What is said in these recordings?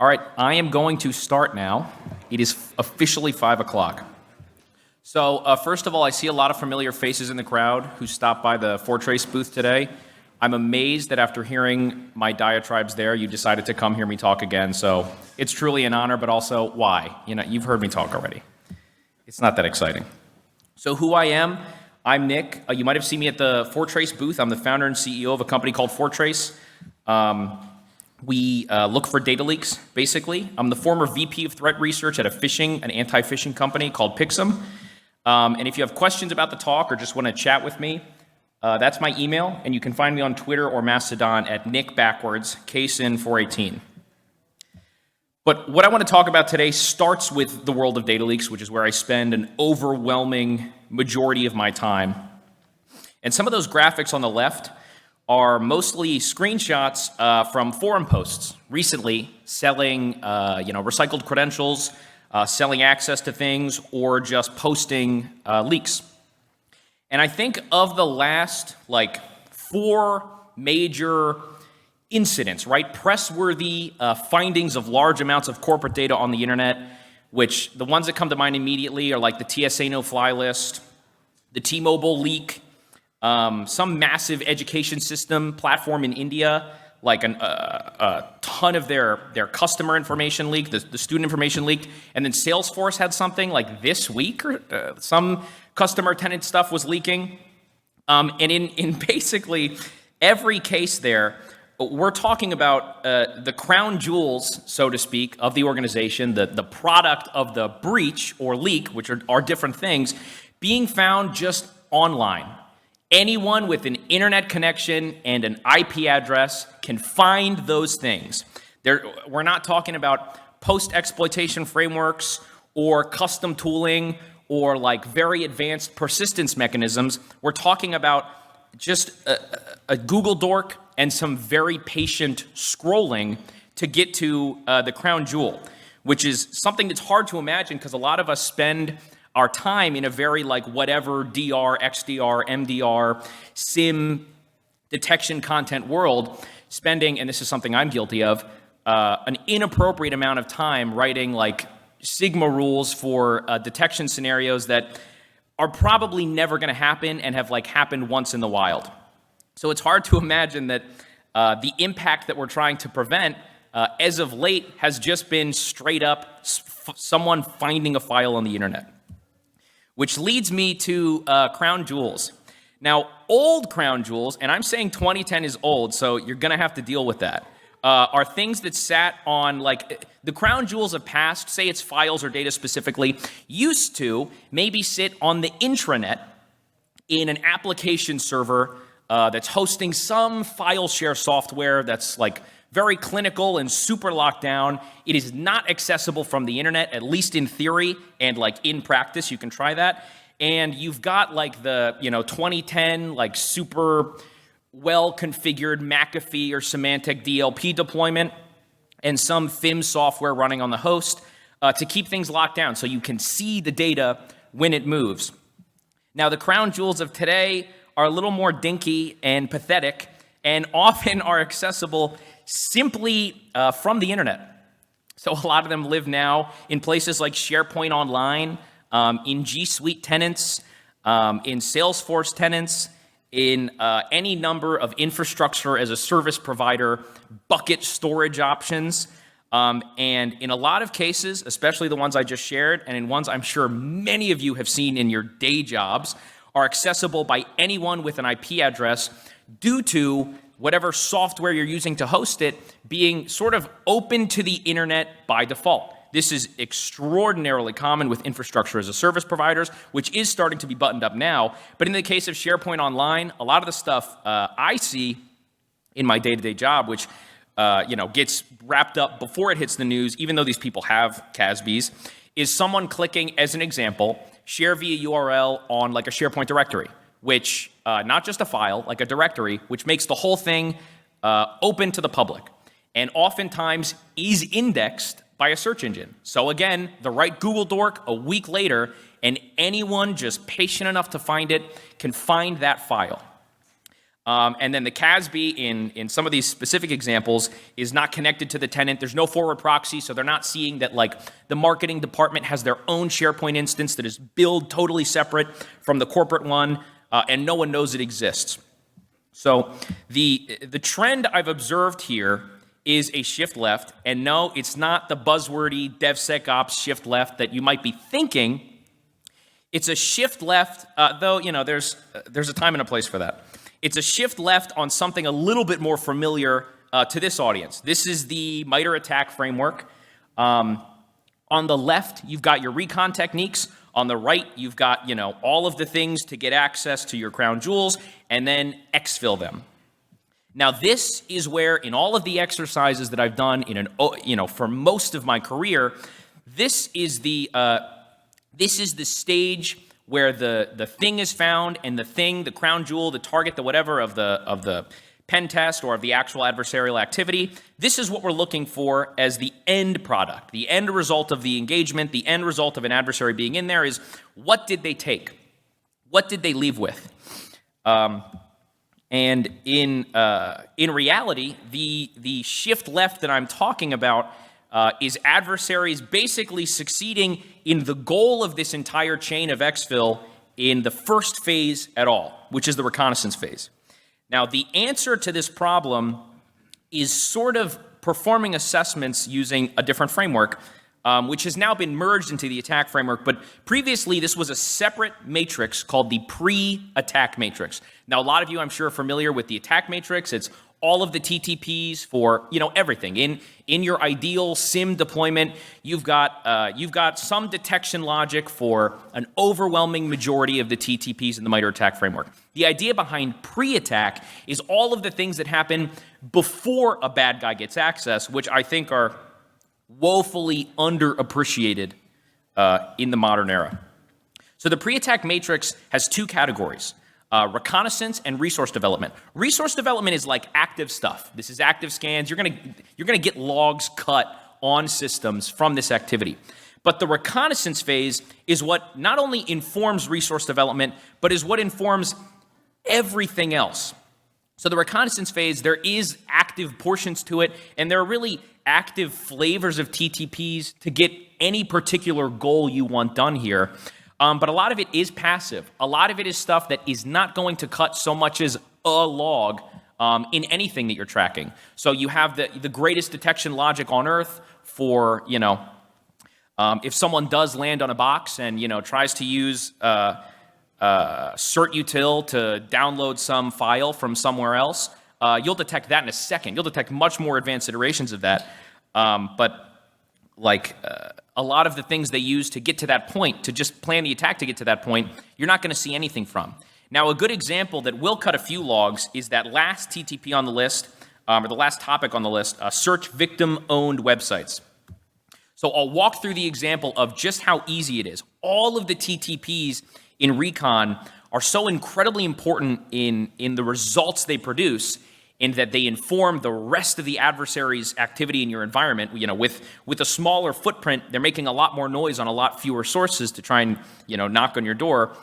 All right, I am going to start now. It is officially 5 o'clock. So first of all, I see a lot of familiar faces in the crowd who stopped by the Foretrace booth today. I'm amazed that after hearing my diatribes there, you decided to come hear me talk again. So it's truly an honor, but also why? You know, you've heard me talk already. It's not that exciting. So who I am, I'm Nick. You might have seen me at the Foretrace booth. I'm the founder and CEO of a company called Foretrace. We look for data leaks, basically. I'm the former VP of Threat Research at an anti-phishing company called Pixum. And if you have questions about the talk or just want to chat with me, that's my email, and you can find me on Twitter or Mastodon at nickbackwards, KSIN418. But what I want to talk about today starts with the world of data leaks, which is where I spend an overwhelming majority of my time. And some of those graphics on the left are mostly screenshots from forum posts recently selling recycled credentials, selling access to things, or just posting leaks. And I think of the last, 4 major incidents, right? Press-worthy findings of large amounts of corporate data on the internet, which the ones that come to mind immediately are like the TSA no-fly list, the T-Mobile leak, some massive education system platform in India, like a ton of their customer information leaked, the student information leaked, and then Salesforce had something like this week, or some customer tenant stuff was leaking. And in basically every case there, we're talking about the crown jewels, so to speak, of the organization, the product of the breach or leak, which are different things, being found just online. Anyone with an internet connection and an IP address can find those things. We're not talking about post-exploitation frameworks or custom tooling or very advanced persistence mechanisms. We're talking about just a Google dork and some very patient scrolling to get to the crown jewel, which is something that's hard to imagine because a lot of us spend our time in a very whatever DR, XDR, MDR, SIEM detection content world, spending, and this is something I'm guilty of, an inappropriate amount of time writing Sigma rules for detection scenarios that are probably never going to happen and have happened once in the wild. So it's hard to imagine that the impact that we're trying to prevent as of late has just been straight up someone finding a file on the internet. Which leads me to crown jewels. Now, old crown jewels, and I'm saying 2010 is old, so you're going to have to deal with that, are things that sat on, the crown jewels of past, say it's files or data specifically, used to maybe sit on the intranet in an application server that's hosting some file share software that's very clinical and super locked down. It is not accessible from the internet, at least in theory, and in practice, you can try that. And you've got the 2010 super well-configured McAfee or Symantec DLP deployment and some FIM software running on the host to keep things locked down so you can see the data when it moves. Now, the crown jewels of today are a little more dinky and pathetic and often are accessible simply from the internet. So a lot of them live now in places like SharePoint Online, in G Suite tenants, in Salesforce tenants, in any number of infrastructure as a service provider, bucket storage options. And in a lot of cases, especially the ones I just shared, and in ones I'm sure many of you have seen in your day jobs, are accessible by anyone with an IP address due to whatever software you're using to host it being sort of open to the internet by default. This is extraordinarily common with infrastructure as a service providers, which is starting to be buttoned up now. But in the case of SharePoint Online, a lot of the stuff I see in my day-to-day job, which gets wrapped up before it hits the news, even though these people have CASBs, is someone clicking, as an example, share via URL on a SharePoint directory, which, not just a file, a directory, which makes the whole thing open to the public, and oftentimes is indexed by a search engine. So again, the right Google dork a week later, and anyone just patient enough to find it can find that file. And then the CASB in some of these specific examples is not connected to the tenant. There's no forward proxy, so they're not seeing that like the marketing department has their own SharePoint instance that is billed totally separate from the corporate one, and no one knows it exists. So the trend I've observed here is a shift left, and no, it's not the buzzwordy DevSecOps shift left that you might be thinking. It's a shift left, though there's a time and a place for that. It's a shift left on something a little bit more familiar to this audience. This is the MITRE ATT&CK framework. On the left, you've got your Recon techniques. On the right, you've got all of the things to get access to your crown jewels, and then exfil them. Now, this is where, in all of the exercises that I've done for most of my career, this is the stage where the thing is found, and the crown jewel, the target, the whatever of the pen test or of the actual adversarial activity. This is what we're looking for as the end product, the end result of the engagement, the end result of an adversary being in there is what did they take? What did they leave with? And in reality, the shift left that I'm talking about is adversaries basically succeeding in the goal of this entire chain of exfil in the first phase at all, which is the reconnaissance phase. Now, the answer to this problem is sort of performing assessments using a different framework, which has now been merged into the attack framework. But previously, this was a separate matrix called the pre-attack matrix. Now, a lot of you, I'm sure, are familiar with the attack matrix. It's all of the TTPs for everything. In your ideal SIEM deployment, you've got some detection logic for an overwhelming majority of the TTPs in the MITRE ATT&CK framework. The idea behind pre-attack is all of the things that happen before a bad guy gets access, which I think are woefully underappreciated in the modern era. So the pre-attack matrix has two categories. Reconnaissance and resource development. Resource development is like active stuff. This is active scans. You're gonna get logs cut on systems from this activity. But the reconnaissance phase is what not only informs resource development, but is what informs everything else. So the reconnaissance phase, there is active portions to it, and there are really active flavors of TTPs to get any particular goal you want done here. But a lot of it is passive. A lot of it is stuff that is not going to cut so much as a log in anything that you're tracking. So you have the greatest detection logic on earth for, if someone does land on a box and, tries to use certutil to download some file from somewhere else, you'll detect that in a second. You'll detect much more advanced iterations of that. A lot of the things they use to get to that point, to just plan the attack to get to that point, you're not going to see anything from. Now, a good example that will cut a few logs is that last TTP on the list, or the last topic on the list, search victim-owned websites. So I'll walk through the example of just how easy it is. All of the TTPs in Recon are so incredibly important in the results they produce, in that they inform the rest of the adversary's activity in your environment. With a smaller footprint, they're making a lot more noise on a lot fewer sources to try and, knock on your door.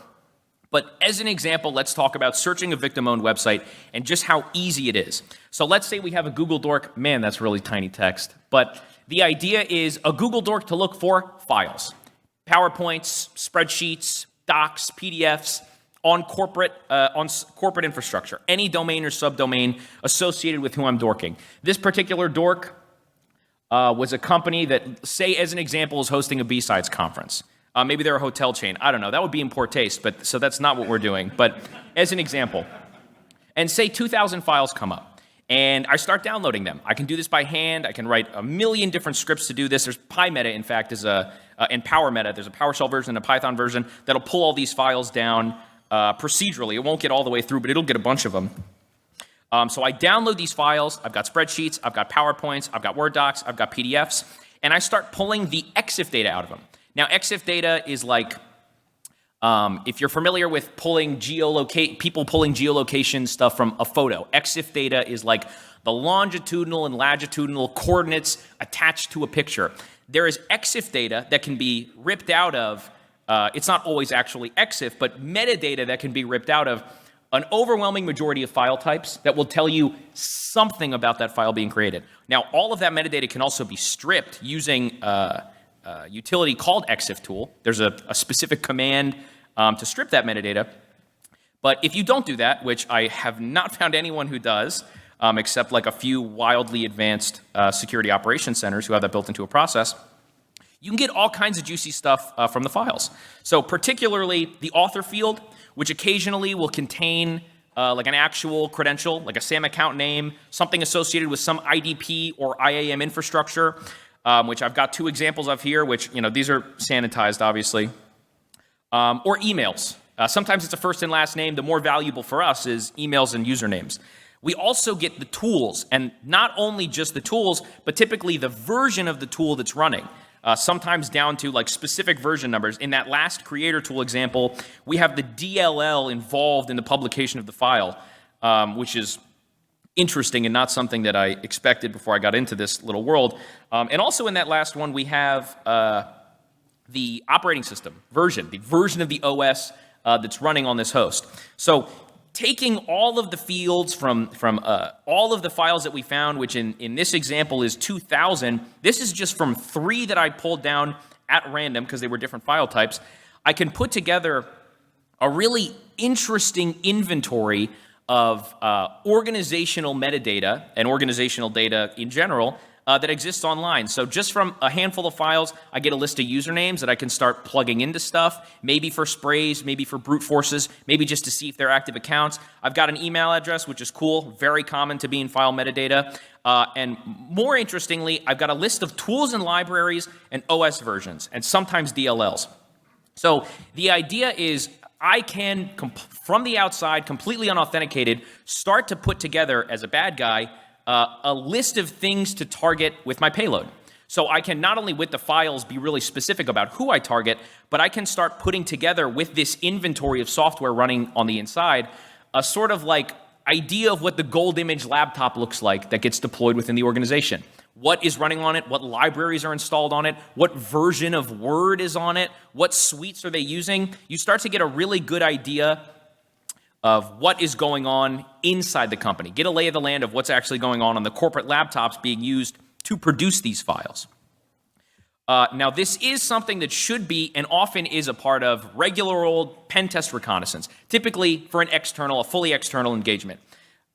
But as an example, let's talk about searching a victim-owned website and just how easy it is. So let's say we have a Google Dork. Man, that's really tiny text. But the idea is a Google Dork to look for files, PowerPoints, spreadsheets, docs, PDFs, on corporate infrastructure, any domain or subdomain associated with who I'm dorking. This particular dork was a company that, say, as an example, is hosting a B-Sides conference. Maybe they're a hotel chain. I don't know. That would be in poor taste, so that's not what we're doing. But as an example, and say 2,000 files come up, and I start downloading them. I can do this by hand. I can write a million different scripts to do this. There's PyMeta, in fact, and PowerMeta. There's a PowerShell version and a Python version that'll pull all these files down procedurally. It won't get all the way through, but it'll get a bunch of them. So I download these files. I've got spreadsheets, I've got PowerPoints, I've got Word docs, I've got PDFs, and I start pulling the EXIF data out of them. Now, EXIF data is like, if you're familiar with people pulling geolocation stuff from a photo, EXIF data is like the longitudinal and latitudinal coordinates attached to a picture. There is EXIF data that can be ripped out of, it's not always actually EXIF, but metadata that can be ripped out of an overwhelming majority of file types that will tell you something about that file being created. Now, all of that metadata can also be stripped using a utility called EXIF tool. There's a specific command to strip that metadata. But if you don't do that, which I have not found anyone who does, except like a few wildly advanced security operations centers who have that built into a process, you can get all kinds of juicy stuff from the files. So particularly the author field, which occasionally will contain like an actual credential, like a SAM account name, something associated with some IDP or IAM infrastructure, which I've got 2 examples of here, which, these are sanitized, obviously, or emails. Sometimes it's a first and last name. The more valuable for us is emails and usernames. We also get the tools, and not only just the tools, but typically the version of the tool that's running. Sometimes down to like specific version numbers. In that last creator tool example, we have the DLL involved in the publication of the file, which is interesting and not something that I expected before I got into this little world. And also in that last one, we have the operating system version, the version of the OS that's running on this host. So taking all of the fields from all of the files that we found, which in this example is 2,000, this is just from 3 that I pulled down at random because they were different file types. I can put together a really interesting inventory of organizational metadata and organizational data in general that exists online. So just from a handful of files, I get a list of usernames that I can start plugging into stuff, maybe for sprays, maybe for brute forces, maybe just to see if they're active accounts. I've got an email address, which is cool, very common to be in file metadata. And more interestingly, I've got a list of tools and libraries and OS versions, and sometimes DLLs. So the idea is I can, from the outside, completely unauthenticated, start to put together, as a bad guy, a list of things to target with my payload. So I can not only with the files be really specific about who I target, but I can start putting together with this inventory of software running on the inside a sort of like idea of what the gold image laptop looks like that gets deployed within the organization. What is running on it? What libraries are installed on it? What version of Word is on it? What suites are they using? You start to get a really good idea of what is going on inside the company. Get a lay of the land of what's actually going on the corporate laptops being used to produce these files. Now, this is something that should be and often is a part of regular old pen test reconnaissance, typically for a fully external engagement.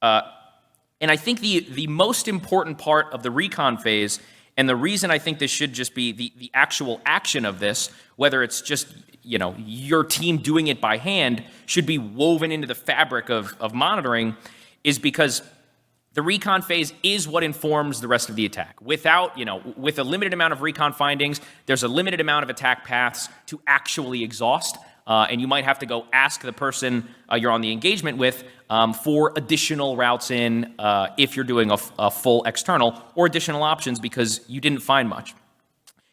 And I think the most important part of the recon phase, and the reason I think this should just be the actual action of this, whether it's just your team doing it by hand, should be woven into the fabric of monitoring, is because the recon phase is what informs the rest of the attack. With a limited amount of recon findings, there's a limited amount of attack paths to actually exhaust, and you might have to go ask the person you're on the engagement with for additional routes in if you're doing a full external, or additional options because you didn't find much.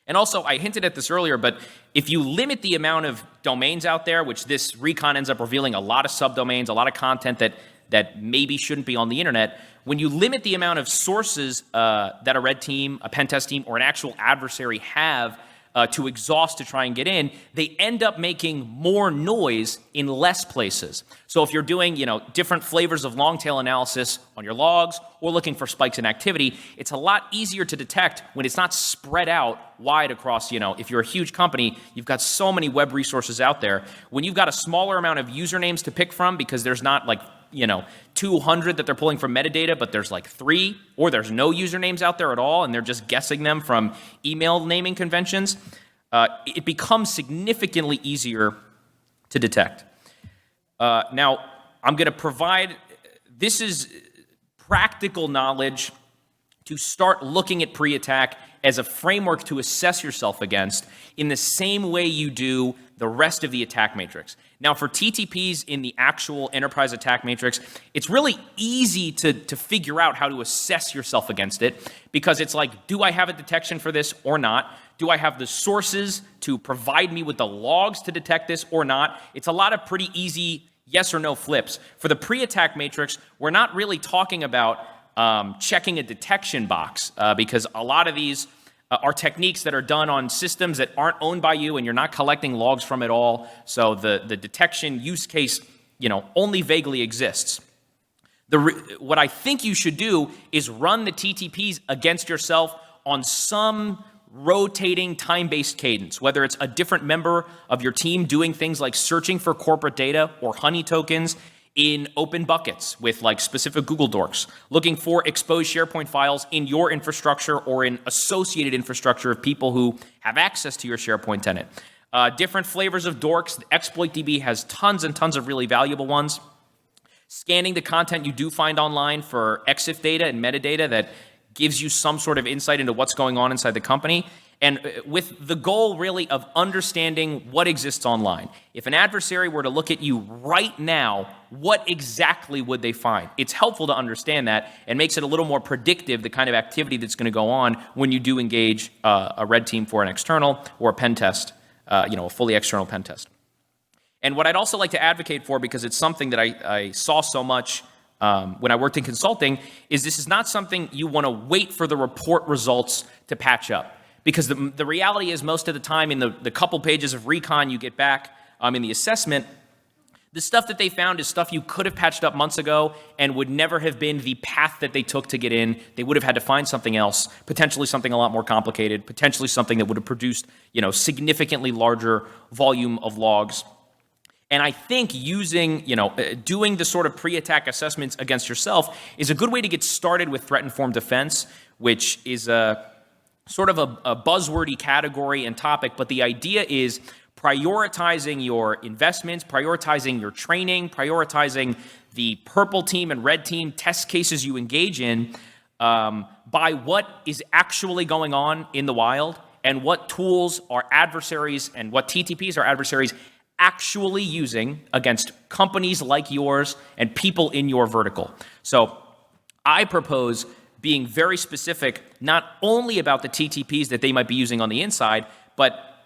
And also, I hinted at this earlier, but if you limit the amount of domains out there, which this recon ends up revealing a lot of subdomains, a lot of content that maybe shouldn't be on the internet, when you limit the amount of sources that a red team, a pen test team, or an actual adversary have to exhaust to try and get in, they end up making more noise in less places. So if you're doing, different flavors of long tail analysis on your logs or looking for spikes in activity, it's a lot easier to detect when it's not spread out wide across, if you're a huge company, you've got so many web resources out there. When you've got a smaller amount of usernames to pick from because there's not 200 that they're pulling from metadata, but there's 3, or there's no usernames out there at all, and they're just guessing them from email naming conventions, it becomes significantly easier to detect. Now, I'm going to provide, this is practical knowledge to start looking at pre-attack as a framework to assess yourself against in the same way you do the rest of the attack matrix. Now, for TTPs in the actual enterprise attack matrix, it's really easy to figure out how to assess yourself against it, because it's like, do I have a detection for this or not? Do I have the sources to provide me with the logs to detect this or not? It's a lot of pretty easy yes or no flips. For the pre-attack matrix, we're not really talking about checking a detection box, because a lot of these are techniques that are done on systems that aren't owned by you and you're not collecting logs from at all. So the detection use case, only vaguely exists. What I think you should do is run the TTPs against yourself on some rotating time-based cadence, whether it's a different member of your team doing things like searching for corporate data or honey tokens in open buckets with like specific Google Docs, looking for exposed SharePoint files in your infrastructure or in associated infrastructure of people who have access to your SharePoint tenant. Different flavors of dorks. ExploitDB has tons and tons of really valuable ones. Scanning the content you do find online for EXIF data and metadata that gives you some sort of insight into what's going on inside the company, and with the goal really of understanding what exists online. If an adversary were to look at you right now, what exactly would they find? It's helpful to understand that and makes it a little more predictive, the kind of activity that's going to go on when you do engage a red team for an external or a pen test, a fully external pen test. And what I'd also like to advocate for, because it's something that I saw so much when I worked in consulting, is this is not something you want to wait for the report results to patch up. Because the reality is most of the time in the couple pages of Recon you get back in the assessment, the stuff that they found is stuff you could have patched up months ago and would never have been the path that they took to get in. They would have had to find something else, potentially something a lot more complicated, potentially something that would have produced significantly larger volume of logs. And I think using, doing the sort of pre-attack assessments against yourself is a good way to get started with threat-informed defense, which is sort of a buzzwordy category and topic, but the idea is prioritizing your investments, prioritizing your training, prioritizing the purple team and red team test cases you engage in by what is actually going on in the wild and what tools are adversaries and what TTPs are adversaries actually using against companies like yours and people in your vertical. So I propose being very specific, not only about the TTPs that they might be using on the inside, but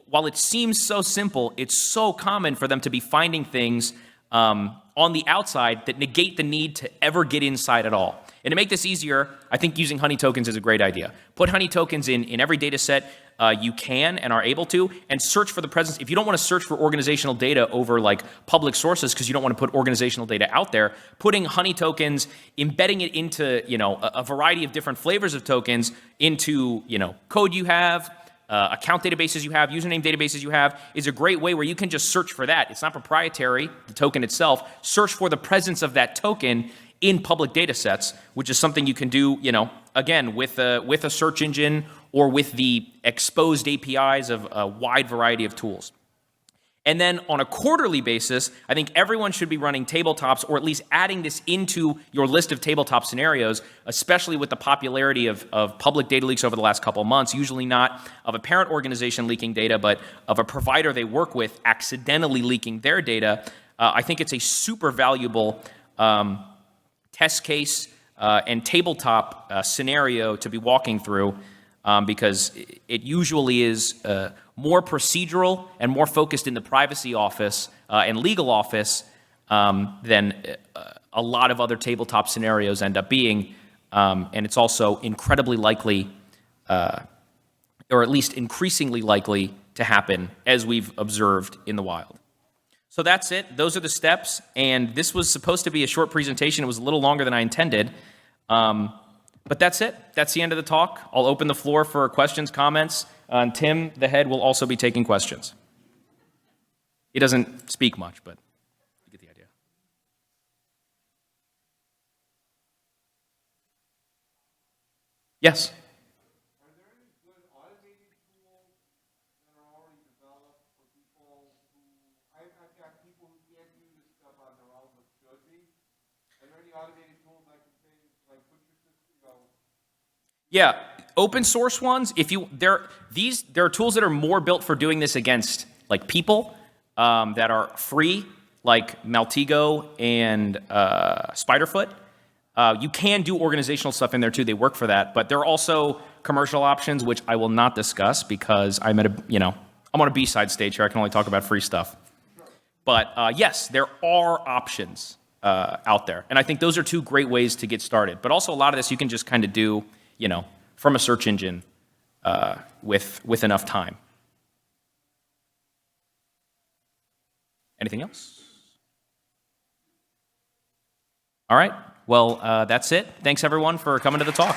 while it seems so simple, it's so common for them to be finding things on the outside that negate the need to ever get inside at all. And to make this easier, I think using honey tokens is a great idea. Put honey tokens in every data set you can and are able to, and search for the presence. If you don't want to search for organizational data over like public sources because you don't want to put organizational data out there, putting honey tokens, embedding it into a variety of different flavors of tokens into code you have, account databases you have, username databases you have, is a great way where you can just search for that. It's not proprietary, the token itself. Search for the presence of that token in public data sets, which is something you can do, again, with a search engine or with the exposed APIs of a wide variety of tools. And then on a quarterly basis, I think everyone should be running tabletops, or at least adding this into your list of tabletop scenarios, especially with the popularity of public data leaks over the last couple of months, usually not of a parent organization leaking data, but of a provider they work with accidentally leaking their data. I think it's a super valuable test case and tabletop scenario to be walking through because it usually is more procedural and more focused in the privacy office and legal office than a lot of other tabletop scenarios end up being. And it's also incredibly likely, or at least increasingly likely to happen as we've observed in the wild. So that's it. Those are the steps. And this was supposed to be a short presentation. It was a little longer than I intended. But that's it. That's the end of the talk. I'll open the floor for questions, comments. And Tim, the head, will also be taking questions. He doesn't speak much, but you get the idea. Yes? Are there any good automated tools that are already developed for people who, I've got people who can't do this stuff on their own but should be. Are there any automated tools I can say, like put your system, Yeah, open source ones. There are tools that are more built for doing this against like people that are free, like Maltego and Spiderfoot. You can do organizational stuff in there too. They work for that, but there are also commercial options, which I will not discuss because I'm on a B-side stage here. I can only talk about free stuff. But yes, there are options out there, and I think those are two great ways to get started. But also a lot of this you can just kind of do, from a search engine with enough time. Anything else? All right. Well, that's it. Thanks, everyone, for coming to the talk.